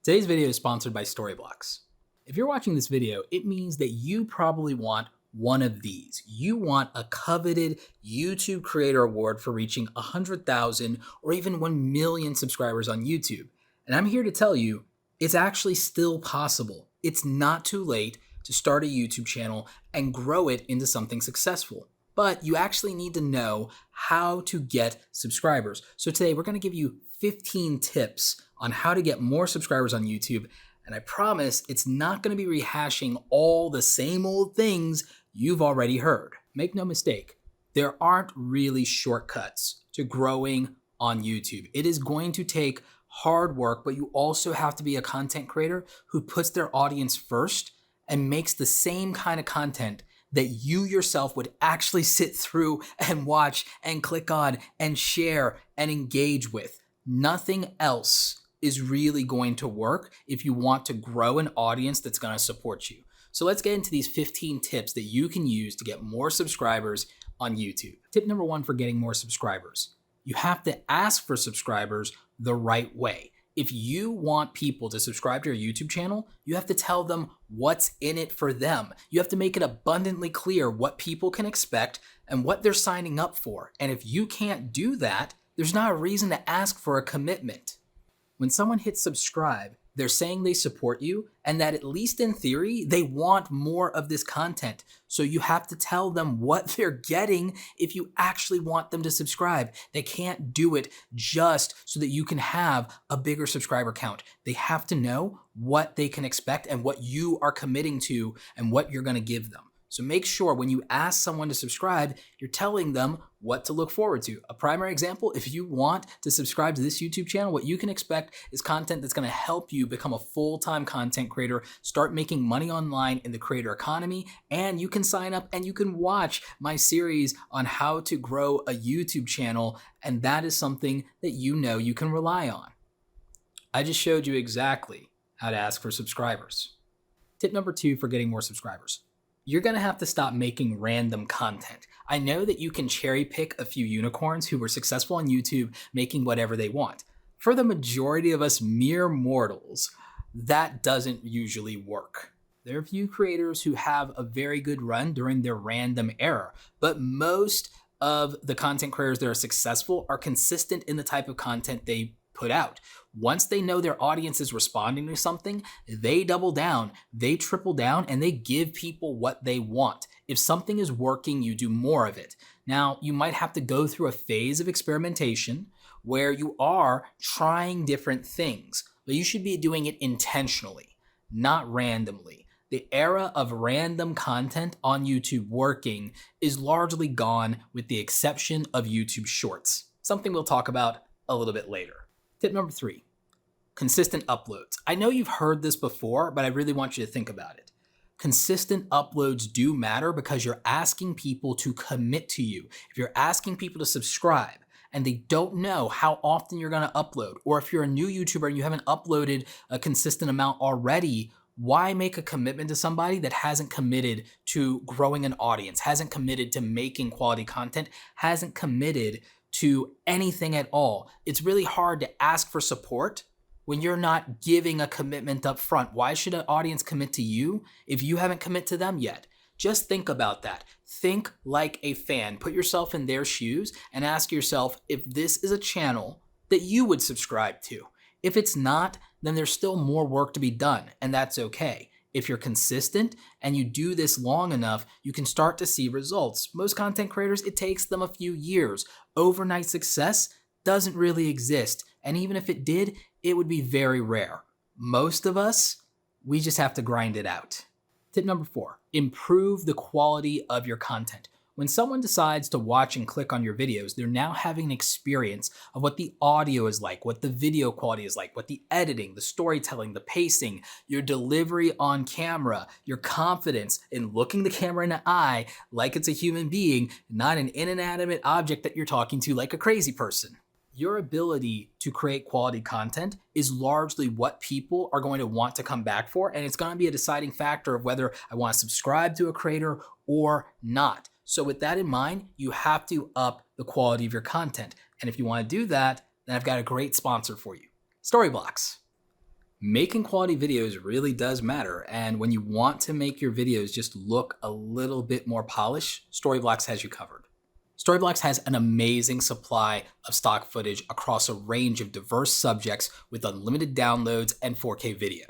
Today's video is sponsored by Storyblocks. If you're watching this video, it means that you probably want one of these. You want a coveted YouTube Creator Award for reaching 100,000 or even 1 million subscribers on YouTube. And I'm here to tell you, it's actually still possible. It's not too late to start a YouTube channel and grow it into something successful. But you actually need to know how to get subscribers. So today we're going to give you 15 tips on how to get more subscribers on YouTube. And I promise it's not going to be rehashing all the same old things you've already heard. Make no mistake, there aren't really shortcuts to growing on YouTube. It is going to take hard work, but you also have to be a content creator who puts their audience first and makes the same kind of content that you yourself would actually sit through and watch and click on and share and engage with. Nothing else is really going to work if you want to grow an audience that's going to support you. So let's get into these 15 tips that you can use to get more subscribers on YouTube. Tip number 1 for getting more subscribers. You have to ask for subscribers the right way. If you want people to subscribe to your YouTube channel, you have to tell them what's in it for them. You have to make it abundantly clear what people can expect and what they're signing up for. And if you can't do that, there's not a reason to ask for a commitment. When someone hits subscribe, they're saying they support you and that at least in theory, they want more of this content. So you have to tell them what they're getting if you actually want them to subscribe. They can't do it just so that you can have a bigger subscriber count. They have to know what they can expect and what you are committing to and what you're going to give them. So make sure when you ask someone to subscribe, you're telling them what to look forward to. A primary example, if you want to subscribe to this YouTube channel, what you can expect is content that's going to help you become a full-time content creator, start making money online in the creator economy, and you can sign up and you can watch my series on how to grow a YouTube channel, and that is something that you know you can rely on. I just showed you exactly how to ask for subscribers. Tip number 2 for getting more subscribers. You're going to have to stop making random content. I know that you can cherry pick a few unicorns who were successful on YouTube making whatever they want. For the majority of us mere mortals, that doesn't usually work. There are a few creators who have a very good run during their random era, but most of the content creators that are successful are consistent in the type of content they put out. Once they know their audience is responding to something, they double down, they triple down, and they give people what they want. If something is working, you do more of it. Now, you might have to go through a phase of experimentation where you are trying different things, but you should be doing it intentionally, not randomly. The era of random content on YouTube working is largely gone with the exception of YouTube Shorts, something we'll talk about a little bit later. Tip number 3, consistent uploads. I know you've heard this before, but I really want you to think about it. Consistent uploads do matter because you're asking people to commit to you. If you're asking people to subscribe and they don't know how often you're going to upload, or if you're a new YouTuber and you haven't uploaded a consistent amount already, why make a commitment to somebody that hasn't committed to growing an audience, hasn't committed to making quality content, hasn't committed to anything at all? It's really hard to ask for support when you're not giving a commitment up front. Why should an audience commit to you if you haven't committed to them yet? Just think about that. Think like a fan. Put yourself in their shoes and ask yourself if this is a channel that you would subscribe to. If it's not, then there's still more work to be done, and that's okay. If you're consistent and you do this long enough, you can start to see results. Most content creators, it takes them a few years. Overnight success doesn't really exist. And even if it did, it would be very rare. Most of us, we just have to grind it out. Tip number 4, improve the quality of your content. When someone decides to watch and click on your videos, they're now having an experience of what the audio is like, what the video quality is like, what the editing, the storytelling, the pacing, your delivery on camera, your confidence in looking the camera in the eye like it's a human being, not an inanimate object that you're talking to like a crazy person. Your ability to create quality content is largely what people are going to want to come back for, and it's going to be a deciding factor of whether I want to subscribe to a creator or not. So with that in mind, you have to up the quality of your content. And if you want to do that, then I've got a great sponsor for you, Storyblocks. Making quality videos really does matter, and when you want to make your videos just look a little bit more polished, Storyblocks has you covered. Storyblocks has an amazing supply of stock footage across a range of diverse subjects with unlimited downloads and 4K video.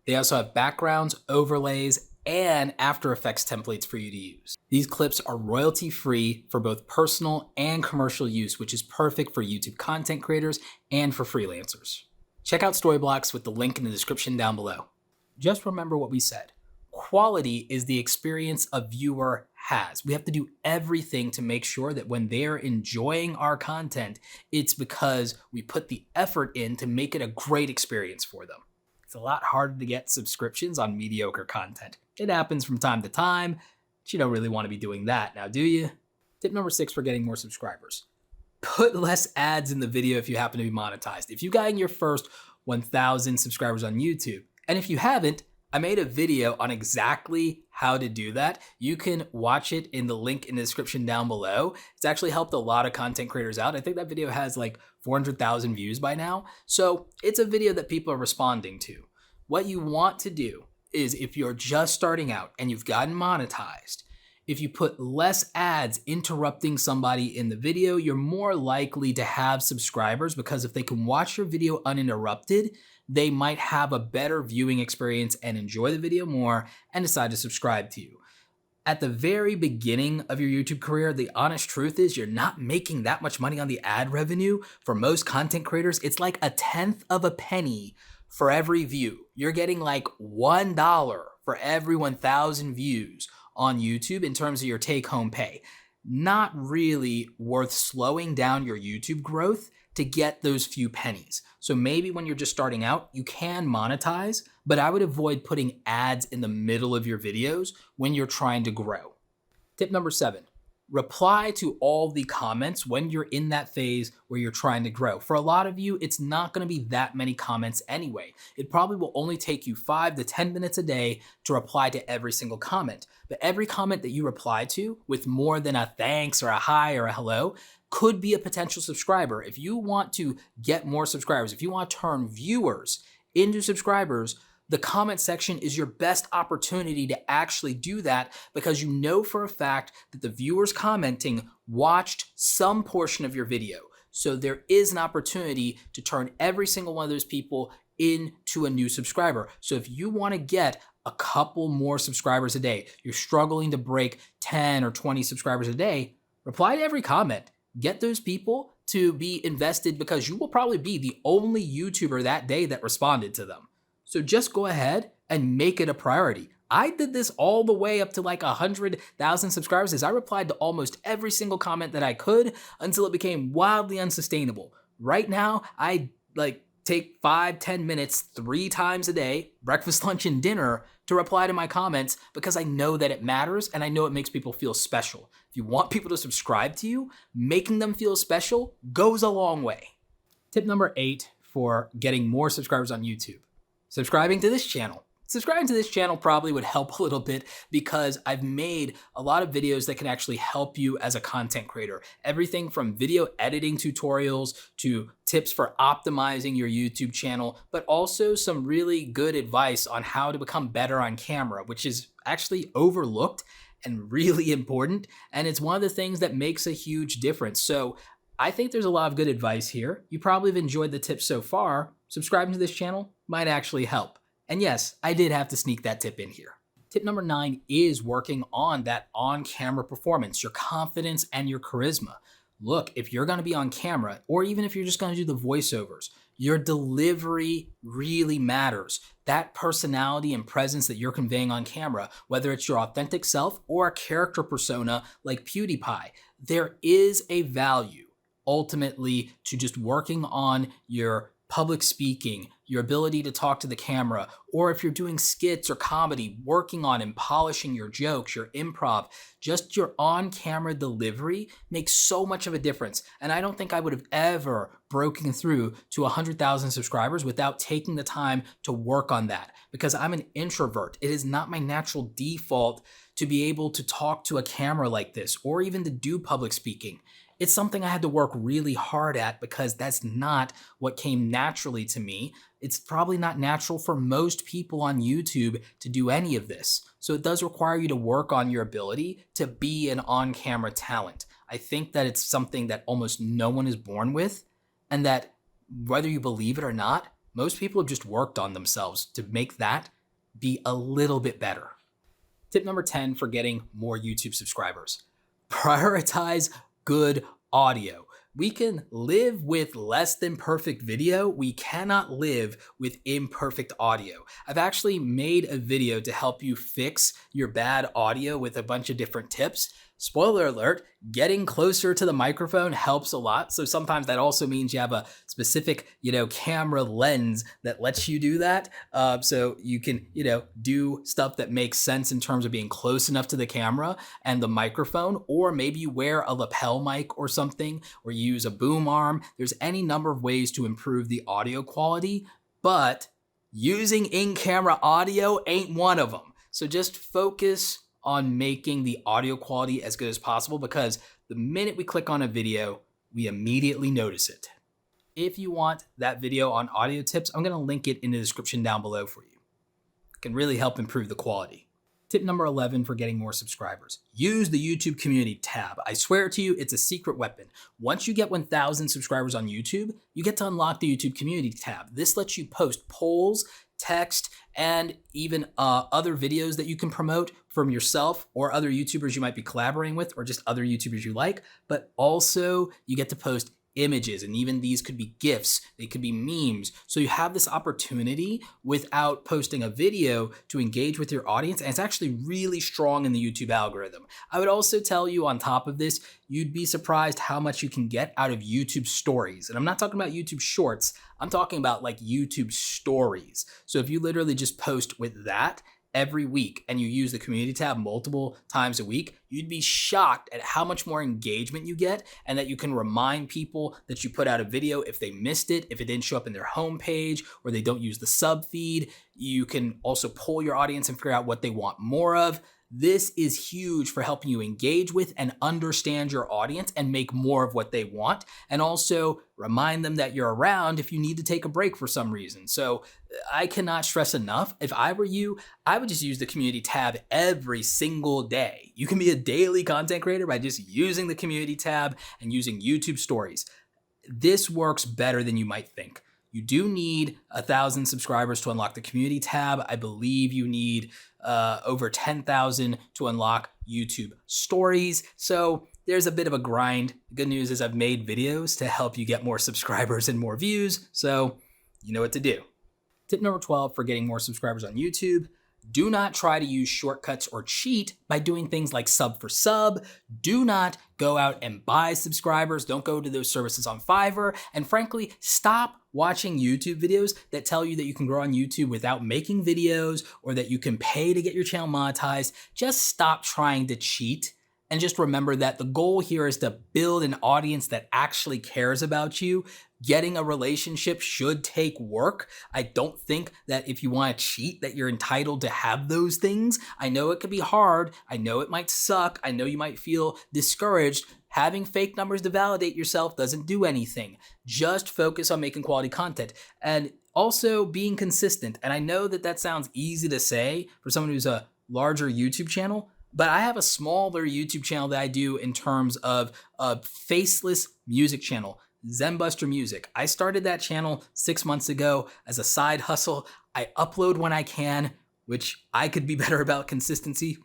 They also have backgrounds, overlays, and After Effects templates for you to use. These clips are royalty-free for both personal and commercial use, which is perfect for YouTube content creators and for freelancers. Check out Storyblocks with the link in the description down below. Just remember what we said. Quality is the experience a viewer has. We have to do everything to make sure that when they're enjoying our content, it's because we put the effort in to make it a great experience for them. It's a lot harder to get subscriptions on mediocre content. It happens from time to time, but you don't really want to be doing that now, do you? Tip number 6 for getting more subscribers. Put less ads in the video if you happen to be monetized. If you got in your first 1,000 subscribers on YouTube, and if you haven't, I made a video on exactly how to do that. You can watch it in the link in the description down below. It's actually helped a lot of content creators out. I think that video has like 400,000 views by now. So it's a video that people are responding to. What you want to do is, if you're just starting out and you've gotten monetized, if you put less ads interrupting somebody in the video, you're more likely to have subscribers, because if they can watch your video uninterrupted, they might have a better viewing experience and enjoy the video more and decide to subscribe to you. At the very beginning of your YouTube career, the honest truth is you're not making that much money on the ad revenue. For most content creators, it's like 1/10 of a penny for every view. You're getting like $1 for every 1,000 views on YouTube in terms of your take-home pay. Not really worth slowing down your YouTube growth to get those few pennies. So maybe when you're just starting out, you can monetize, but I would avoid putting ads in the middle of your videos when you're trying to grow. Tip number 7, reply to all the comments when you're in that phase where you're trying to grow. For a lot of you, it's not going to be that many comments anyway. It probably will only take you 5 to 10 minutes a day to reply to every single comment. But every comment that you reply to with more than a thanks or a hi or a hello could be a potential subscriber. If you want to get more subscribers, if you want to turn viewers into subscribers, the comment section is your best opportunity to actually do that, because you know for a fact that the viewers commenting watched some portion of your video. So there is an opportunity to turn every single one of those people into a new subscriber. So if you want to get a couple more subscribers a day, you're struggling to break 10 or 20 subscribers a day, reply to every comment. Get those people to be invested, because you will probably be the only YouTuber that day that responded to them. So just go ahead and make it a priority. I did this all the way up to like 100,000 subscribers, as I replied to almost every single comment that I could until it became wildly unsustainable. Right now, I take 5-10 minutes 3 times a day, breakfast, lunch, and dinner, to reply to my comments, because I know that it matters and I know it makes people feel special. If you want people to subscribe to you, making them feel special goes a long way. Tip number 8 for getting more subscribers on YouTube. Subscribing to this channel. Subscribing to this channel probably would help a little bit, because I've made a lot of videos that can actually help you as a content creator. Everything from video editing tutorials to tips for optimizing your YouTube channel, but also some really good advice on how to become better on camera, which is actually overlooked and really important. And it's one of the things that makes a huge difference. So I think there's a lot of good advice here. You probably have enjoyed the tips so far. Subscribing to this channel might actually help. And yes, I did have to sneak that tip in here. Tip number 9 is working on that on-camera performance, your confidence and your charisma. Look, if you're going to be on camera, or even if you're just going to do the voiceovers, your delivery really matters. That personality and presence that you're conveying on camera, whether it's your authentic self or a character persona like PewDiePie, there is a value ultimately to just working on your public speaking, your ability to talk to the camera, or if you're doing skits or comedy, working on and polishing your jokes, your improv, just your on-camera delivery makes so much of a difference. And I don't think I would have ever broken through to 100,000 subscribers without taking the time to work on that, because I'm an introvert. It is not my natural default to be able to talk to a camera like this, or even to do public speaking. It's something I had to work really hard at because that's not what came naturally to me. It's probably not natural for most people on YouTube to do any of this. So it does require you to work on your ability to be an on-camera talent. I think that it's something that almost no one is born with, and that whether you believe it or not, most people have just worked on themselves to make that be a little bit better. Tip number 10 for getting more YouTube subscribers: prioritize good audio. We can live with less than perfect video. We cannot live with imperfect audio. I've actually made a video to help you fix your bad audio with a bunch of different tips. Spoiler alert, getting closer to the microphone helps a lot. So sometimes that also means you have a specific, camera lens that lets you do that. So you can, do stuff that makes sense in terms of being close enough to the camera and the microphone, or maybe you wear a lapel mic or something, or you use a boom arm. There's any number of ways to improve the audio quality, but using in-camera audio ain't one of them. So just focus on making the audio quality as good as possible, because the minute we click on a video, we immediately notice it. If you want that video on audio tips, I'm going to link it in the description down below for you. It can really help improve the quality. Tip number 11 for getting more subscribers: use the YouTube community tab. I swear to you, it's a secret weapon. Once you get 1,000 subscribers on YouTube, you get to unlock the YouTube community tab. This lets you post polls, text, and even other videos that you can promote from yourself or other YouTubers you might be collaborating with, or just other YouTubers you like. But also you get to post images, and even these could be GIFs, they could be memes. So you have this opportunity without posting a video to engage with your audience, and it's actually really strong in the YouTube algorithm. I would also tell you, on top of this, you'd be surprised how much you can get out of YouTube stories. And I'm not talking about YouTube shorts, I'm talking about like YouTube stories. So if you literally just post with that every week and you use the community tab multiple times a week, you'd be shocked at how much more engagement you get, and that you can remind people that you put out a video if they missed it, if it didn't show up in their homepage, or they don't use the sub feed. You can also poll your audience and figure out what they want more of. This is huge for helping you engage with and understand your audience and make more of what they want, and also remind them that you're around if you need to take a break for some reason. So I cannot stress enough, if I were you, I would just use the community tab every single day. You can be a daily content creator by just using the community tab and using YouTube stories. This works better than you might think. You do need 1,000 subscribers to unlock the community tab. I believe you need over 10,000 to unlock YouTube stories. So there's a bit of a grind. The good news is I've made videos to help you get more subscribers and more views, so you know what to do. Tip number 12 for getting more subscribers on YouTube: do not try to use shortcuts or cheat by doing things like sub for sub. Do not go out and buy subscribers. Don't go to those services on Fiverr. And frankly, stop watching YouTube videos that tell you that you can grow on YouTube without making videos, or that you can pay to get your channel monetized. Just stop trying to cheat. And just remember that the goal here is to build an audience that actually cares about you. Getting a relationship should take work. I don't think that if you want to cheat that you're entitled to have those things. I know it could be hard. I know it might suck. I know you might feel discouraged. Having fake numbers to validate yourself doesn't do anything. Just focus on making quality content and also being consistent. And I know that that sounds easy to say for someone who's a larger YouTube channel, but I have a smaller YouTube channel that I do in terms of a faceless music channel, Zenbuster Music. I started that channel 6 months ago as a side hustle. I upload when I can, which I could be better about consistency.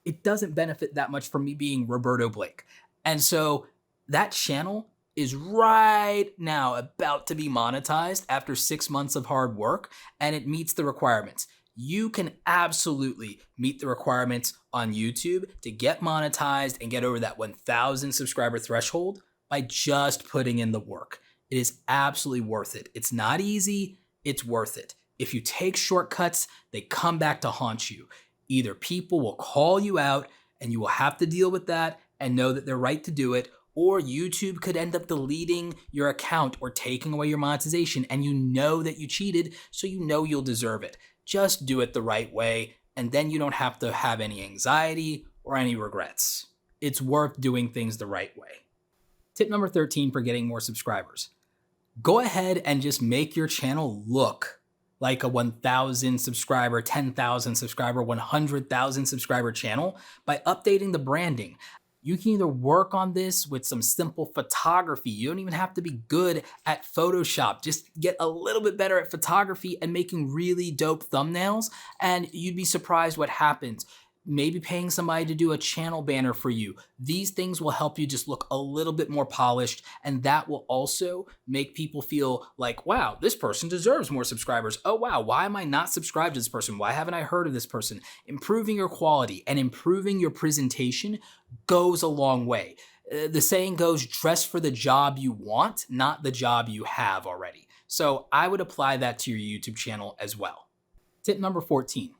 It doesn't benefit that much from me being Roberto Blake. And so that channel is right now about to be monetized after 6 months of hard work, and it meets the requirements. You can absolutely meet the requirements on YouTube to get monetized and get over that 1,000 subscriber threshold by just putting in the work. It is absolutely worth it. It's not easy, it's worth it. If you take shortcuts, they come back to haunt you. Either people will call you out and you will have to deal with that and know that they're right to do it, or YouTube could end up deleting your account or taking away your monetization, and you know that you cheated, so you know you'll deserve it. Just do it the right way, and then you don't have to have any anxiety or any regrets. It's worth doing things the right way. Tip number 13 for getting more subscribers. Go ahead and just make your channel look like a 1,000 subscriber, 10,000 subscriber, 100,000 subscriber channel by updating the branding. You can either work on this with some simple photography. You don't even have to be good at Photoshop. Just get a little bit better at photography and making really dope thumbnails, and you'd be surprised what happens. Maybe paying somebody to do a channel banner for you. These things will help you just look a little bit more polished, and that will also make people feel like, wow, this person deserves more subscribers. Oh wow, why am I not subscribed to this person? Why haven't I heard of this person? Improving your quality and improving your presentation goes a long way. The saying goes, dress for the job you want, not the job you have already. So I would apply that to your YouTube channel as well. Tip number 14.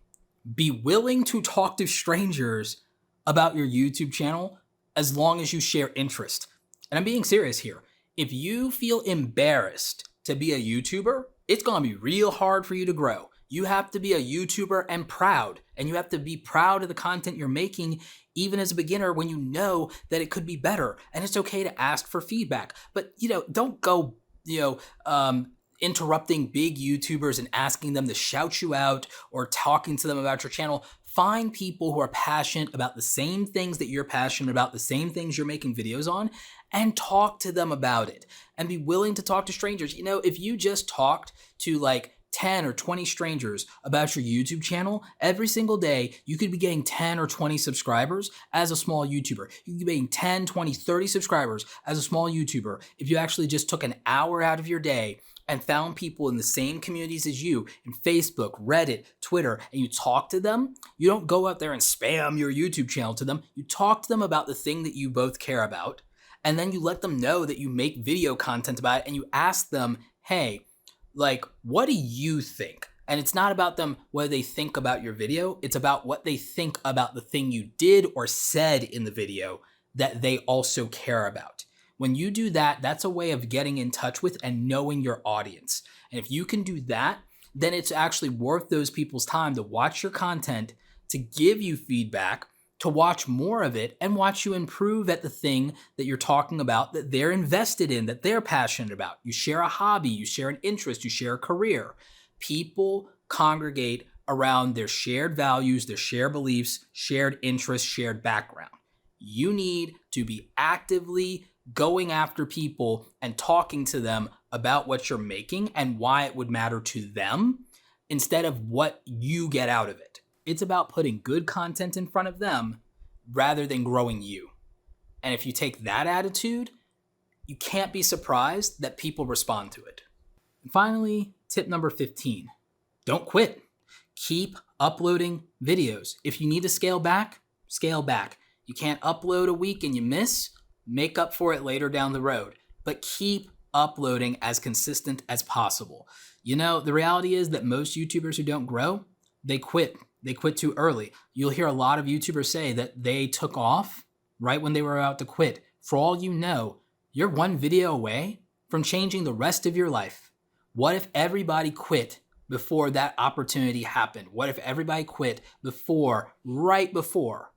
Be willing to talk to strangers about your YouTube channel as long as you share interest. And I'm being serious here. If you feel embarrassed to be a YouTuber, it's gonna be real hard for you to grow. You have to be a YouTuber and proud, and you have to be proud of the content you're making even as a beginner when you know that it could be better. And it's okay to ask for feedback, but don't go, interrupting big YouTubers and asking them to shout you out or talking to them about your channel. Find people who are passionate about the same things that you're passionate about, the same things you're making videos on, and talk to them about it. And be willing to talk to strangers. If you just talked to like 10 or 20 strangers about your YouTube channel every single day, you could be getting 10 or 20 subscribers as a small YouTuber. You could be getting 10, 20, 30 subscribers as a small YouTuber if you actually just took an hour out of your day and found people in the same communities as you in Facebook, Reddit, Twitter, and you talk to them. You don't go out there and spam your YouTube channel to them. You talk to them about the thing that you both care about, and then you let them know that you make video content about it, and you ask them, hey, what do you think? And it's not about them what they think about your video. It's about what they think about the thing you did or said in the video that they also care about. When you do that, that's a way of getting in touch with and knowing your audience. And if you can do that, then it's actually worth those people's time to watch your content, to give you feedback, to watch more of it, and watch you improve at the thing that you're talking about, that they're invested in, that they're passionate about. You share a hobby, you share an interest, you share a career. People congregate around their shared values, their shared beliefs, shared interests, shared background. You need to be actively going after people and talking to them about what you're making and why it would matter to them instead of what you get out of it. It's about putting good content in front of them rather than growing you. And if you take that attitude, you can't be surprised that people respond to it. And finally, tip number 15, don't quit. Keep uploading videos. If you need to scale back, scale back. You can't upload a week and you miss, make up for it later down the road, but keep uploading as consistent as possible. The reality is that most YouTubers who don't grow, they quit. They quit too early. You'll hear a lot of YouTubers say that they took off right when they were about to quit. For all you know, you're one video away from changing the rest of your life. What if everybody quit before that opportunity happened? What if everybody quit right before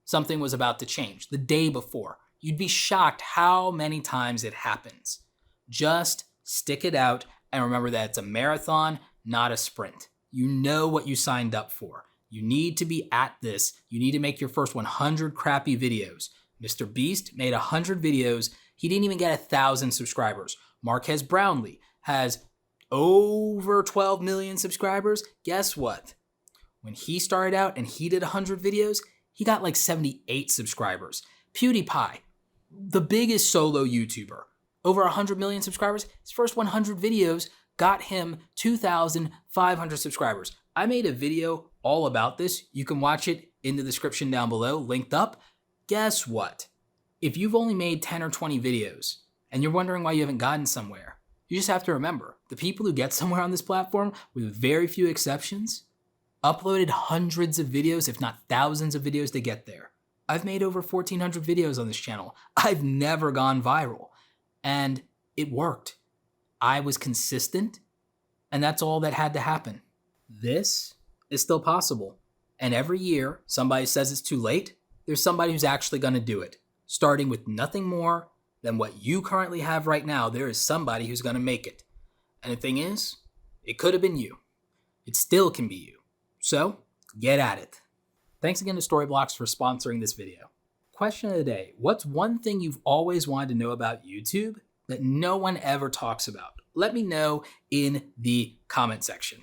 something was about to change, the day before? You'd be shocked how many times it happens. Just stick it out and remember that it's a marathon, not a sprint. You know what you signed up for. You need to be at this. You need to make your first 100 crappy videos. Mr. Beast made 100 videos. He didn't even get 1,000 subscribers. Marquez Brownlee has over 12 million subscribers. Guess what? When he started out and he did 100 videos, he got like 78 subscribers. PewDiePie, the biggest solo YouTuber, over 100 million subscribers. His first 100 videos got him 2,500 subscribers. I made a video all about this. You can watch it in the description down below, linked up. Guess what? If you've only made 10 or 20 videos and you're wondering why you haven't gotten somewhere, you just have to remember the people who get somewhere on this platform, with very few exceptions, uploaded hundreds of videos, if not thousands of videos to get there. I've made over 1,400 videos on this channel. I've never gone viral, and it worked. I was consistent, and that's all that had to happen. This is still possible. And every year, somebody says it's too late, there's somebody who's actually going to do it, starting with nothing more than what you currently have right now, there is somebody who's going to make it. And the thing is, it could have been you. It still can be you. So, get at it. Thanks again to Storyblocks for sponsoring this video. Question of the day: what's one thing you've always wanted to know about YouTube that no one ever talks about? Let me know in the comment section.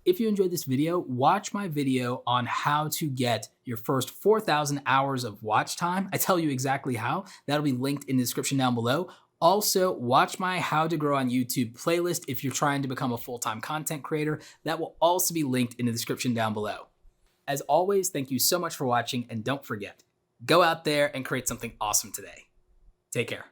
If you enjoyed this video, watch my video on how to get your first 4,000 hours of watch time. I tell you exactly how. That'll be linked in the description down below. Also, watch my How to Grow on YouTube playlist if you're trying to become a full-time content creator. That will also be linked in the description down below. As always, thank you so much for watching, and don't forget, go out there and create something awesome today. Take care.